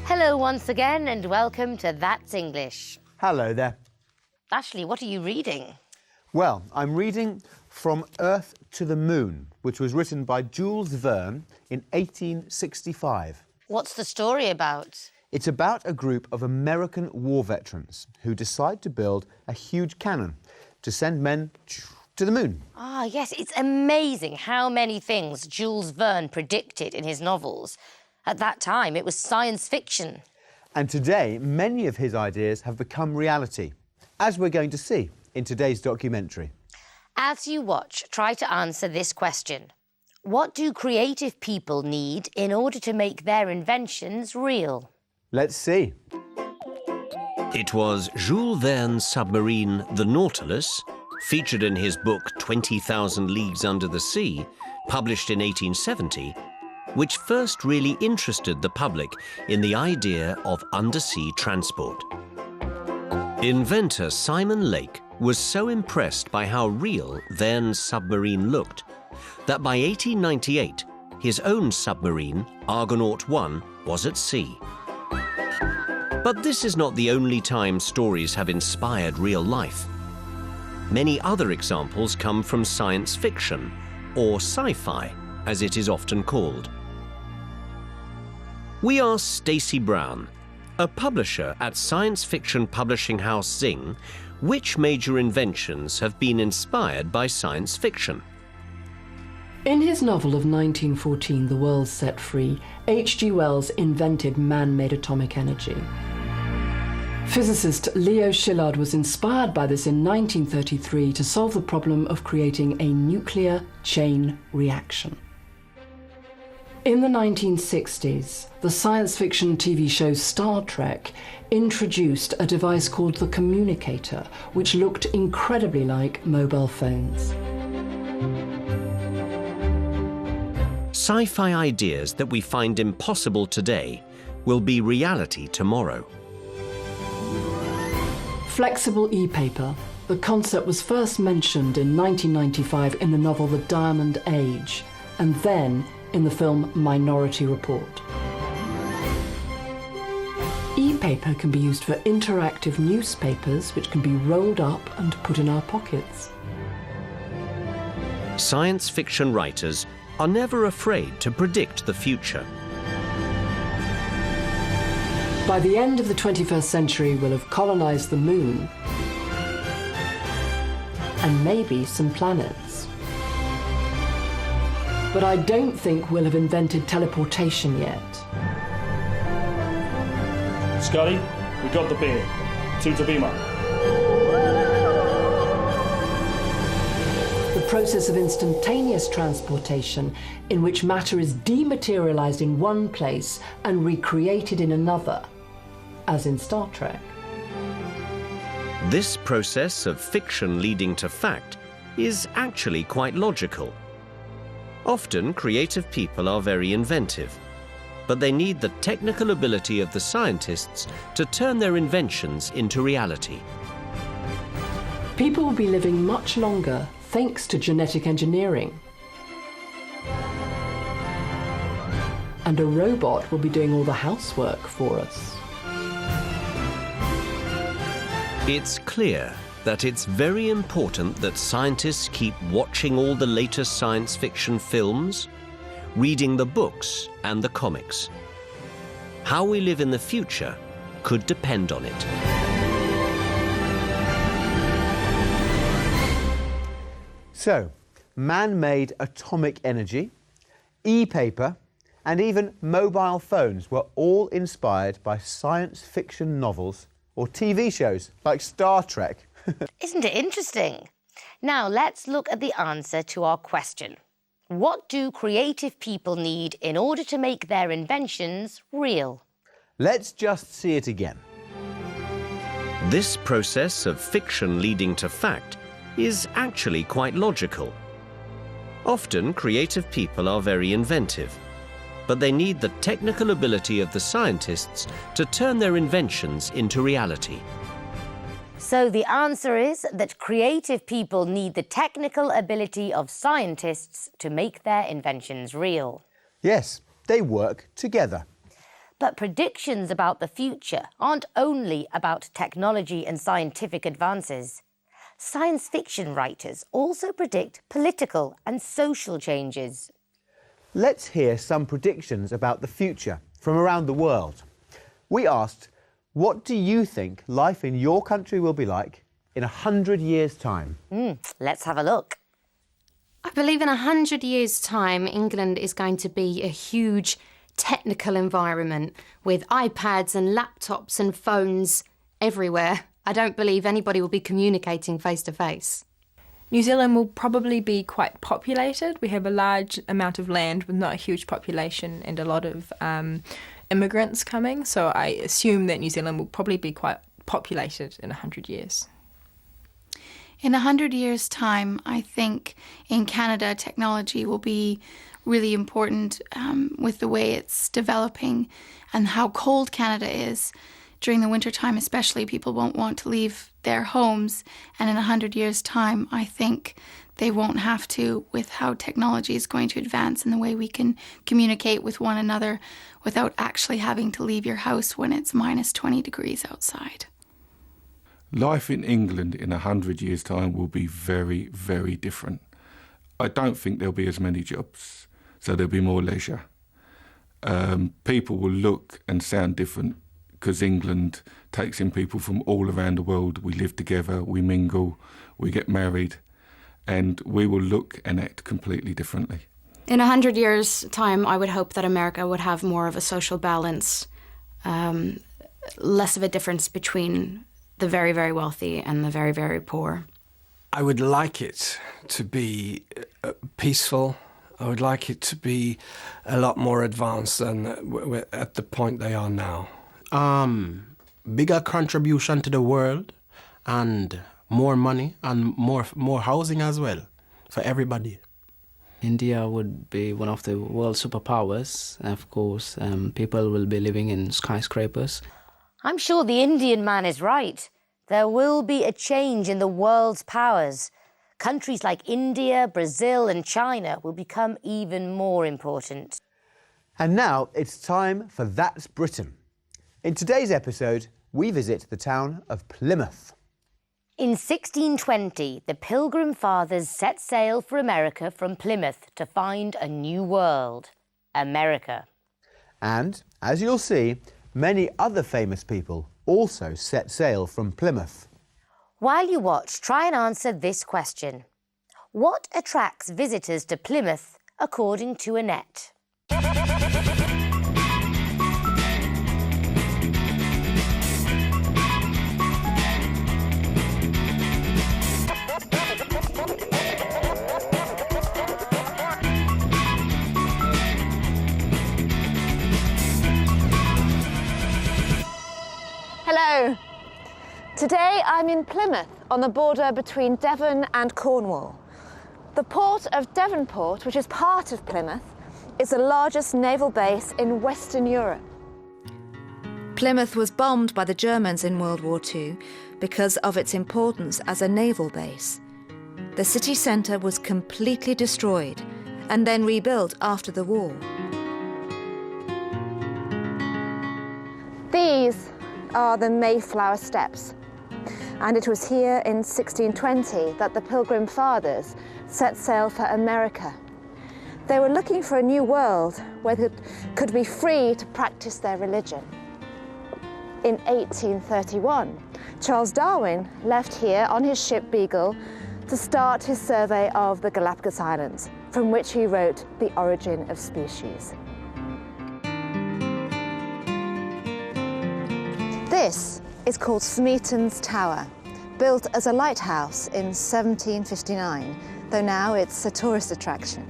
Hello once again and welcome to That's English. Hello there. Ashley, what are you reading? Well, I'm reading From Earth to the Moon, which was written by Jules Verne in 1865. What's the story about? It's about a group of American war veterans who decide to build a huge cannon to send men to the moon. Ah, yes, it's amazing how many things Jules Verne predicted in his novels. At that time, it was science fiction. And today, many of his ideas have become reality, as we're going to see in today's documentary. As you watch, try to answer this question. What do creative people need in order to make their inventions real? Let's see. It was Jules Verne's submarine, the Nautilus, featured in his book 20,000 Leagues Under the Sea, published in 1870, which first really interested the public in the idea of undersea transport. Inventor Simon Lake was so impressed by how real Verne's submarine looked that by 1898, his own submarine, Argonaut 1, was at sea. But this is not the only time stories have inspired real life. Many other examples come from science fiction, or sci-fi, as it is often called. We asked Stacey Brown, a publisher at science fiction publishing house Zing, which major inventions have been inspired by science fiction. In his novel of 1914, The World Set Free, H.G. Wells invented man-made atomic energy. Physicist Leo Szilard was inspired by this in 1933 to solve the problem of creating a nuclear chain reaction. In the 1960s, the science fiction TV show Star Trek introduced a device called the communicator, which looked incredibly like mobile phones. Sci-fi ideas that we find impossible today will be reality tomorrow. Flexible e-paper. The concept was first mentioned in 1995 in the novel The Diamond Age, and then in the film Minority Report. E-paper can be used for interactive newspapers, which can be rolled up and put in our pockets. Science fiction writers are never afraid to predict the future. By the end of the 21st century, we'll have colonized the moon and maybe some planets. But I don't think we'll have invented teleportation yet. Scotty, we got the beam. To Beamer. The process of instantaneous transportation, in which matter is dematerialized in one place and recreated in another, as in Star Trek. This process of fiction leading to fact is actually quite logical. Often, creative people are very inventive, but they need the technical ability of the scientists to turn their inventions into reality. People will be living much longer thanks to genetic engineering. And a robot will be doing all the housework for us. It's clear that it's very important that scientists keep watching all the latest science fiction films, reading the books and the comics. How we live in the future could depend on it. So, man-made atomic energy, e-paper, and even mobile phones were all inspired by science fiction novels or TV shows like Star Trek. Isn't it interesting? Now let's look at the answer to our question. What do creative people need in order to make their inventions real? Let's just see it again. This process of fiction leading to fact is actually quite logical. Often, creative people are very inventive, but they need the technical ability of the scientists to turn their inventions into reality. So the answer is that creative people need the technical ability of scientists to make their inventions real. Yes, they work together. But predictions about the future aren't only about technology and scientific advances. Science fiction writers also predict political and social changes. Let's hear some predictions about the future from around the world. We asked, what do you think life in your country will be like in 100 years' time? Let's have a look. I believe in 100 years' time, England is going to be a huge technical environment with iPads and laptops and phones everywhere. I don't believe anybody will be communicating face to face. New Zealand will probably be quite populated. We have a large amount of land with not a huge population and a lot of immigrants coming. So I assume that New Zealand will probably be quite populated in 100 years. In 100 years' time, I think in Canada, technology will be really important with the way it's developing and how cold Canada is. During the wintertime especially, people won't want to leave their homes. And in 100 years' time, I think they won't have to, with how technology is going to advance and the way we can communicate with one another without actually having to leave your house when it's minus 20 degrees outside. Life in England in 100 years' time will be very, very different. I don't think there'll be as many jobs, so there'll be more leisure. People will look and sound different because England takes in people from all around the world. We live together, we mingle, we get married, and we will look and act completely differently. In 100 years' time, I would hope that America would have more of a social balance, less of a difference between the very, very wealthy and the very, very poor. I would like it to be peaceful. I would like it to be a lot more advanced than at the point they are now. Bigger contribution to the world and more money and more housing as well for everybody. India would be one of the world superpowers. Of course, people will be living in skyscrapers. I'm sure the Indian man is right. There will be a change in the world's powers. Countries like India, Brazil and China will become even more important. And now it's time for That's Britain. In today's episode, we visit the town of Plymouth. In 1620, the Pilgrim Fathers set sail for America from Plymouth to find a new world, America. And, as you'll see, many other famous people also set sail from Plymouth. While you watch, try and answer this question. What attracts visitors to Plymouth according to Annette? Hello. Today I'm in Plymouth on the border between Devon and Cornwall. The port of Devonport, which is part of Plymouth, is the largest naval base in Western Europe. Plymouth was bombed by the Germans in World War II because of its importance as a naval base. The city centre was completely destroyed and then rebuilt after the war. These are the Mayflower Steps, and it was here in 1620 that the Pilgrim Fathers set sail for America. They were looking for a new world where they could be free to practice their religion. In 1831, Charles Darwin left here on his ship Beagle to start his survey of the Galapagos Islands, from which he wrote The Origin of Species. This is called Smeaton's Tower, built as a lighthouse in 1759, though now it's a tourist attraction.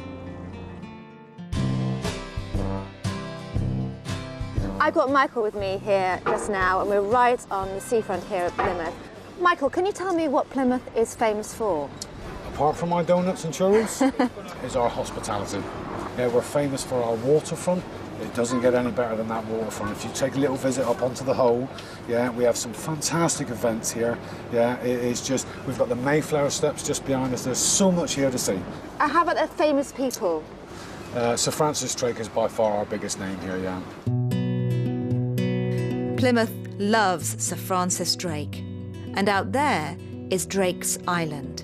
I've got Michael with me here just now, and we're right on the seafront here at Plymouth. Michael, can you tell me what Plymouth is famous for? Apart from our donuts and churros, is our hospitality. Yeah, we're famous for our waterfront. It doesn't get any better than that waterfront. If you take a little visit up onto the Hole, yeah, we have some fantastic events here. Yeah, it is just, we've got the Mayflower Steps just behind us. There's so much here to see. How about the famous people? Sir Francis Drake is by far our biggest name here, yeah. Plymouth loves Sir Francis Drake, and out there is Drake's Island.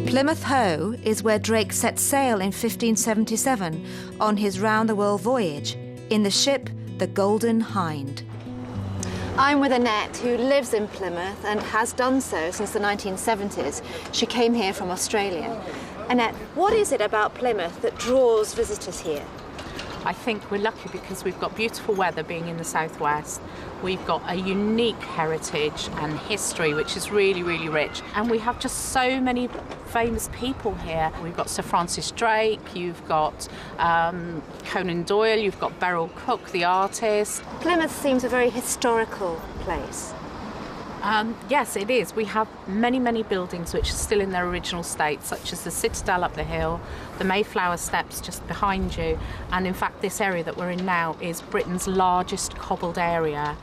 Plymouth Hoe is where Drake set sail in 1577 on his round-the-world voyage in the ship the Golden Hind. I'm with Annette, who lives in Plymouth and has done so since the 1970s. She came here from Australia. Annette, what is it about Plymouth that draws visitors here? I think we're lucky because we've got beautiful weather being in the southwest. We've got a unique heritage and history which is really, really rich. And we have just so many famous people here. We've got Sir Francis Drake, you've got Conan Doyle, you've got Beryl Cook, the artist. Plymouth seems a very historical place. Yes, it is. We have many, many buildings which are still in their original state, such as the Citadel up the hill, the Mayflower Steps just behind you, and in fact this area that we're in now is Britain's largest cobbled area.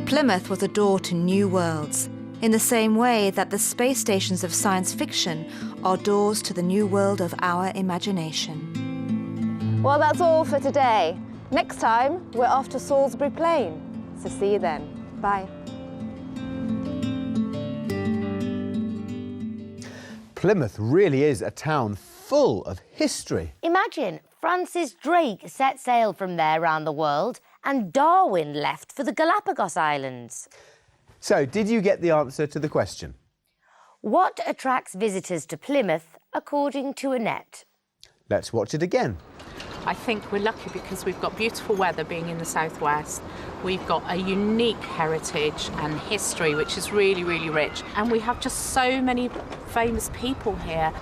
Plymouth was a door to new worlds, in the same way that the space stations of science fiction are doors to the new world of our imagination. Well, that's all for today. Next time, we're off to Salisbury Plain. So see you then. Bye. Plymouth really is a town full of history. Imagine Francis Drake set sail from there around the world and Darwin left for the Galapagos Islands. So, did you get the answer to the question? What attracts visitors to Plymouth, according to Annette? Let's watch it again. I think we're lucky because we've got beautiful weather being in the southwest. We've got a unique heritage and history which is really, really rich. And we have just so many famous people here.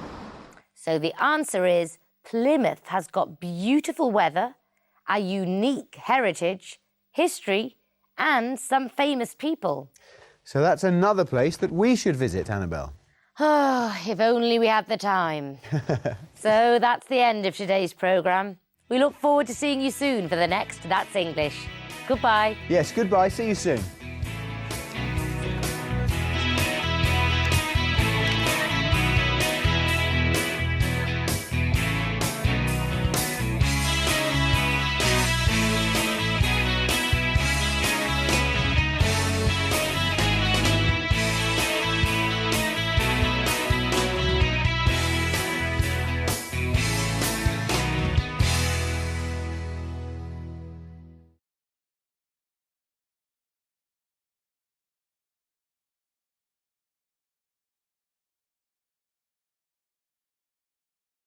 So the answer is Plymouth has got beautiful weather, a unique heritage, history, and some famous people. So that's another place that we should visit, Annabelle. Oh, if only we had the time. So that's the end of today's programme. We look forward to seeing you soon for the next That's English. Goodbye. Yes, goodbye. See you soon.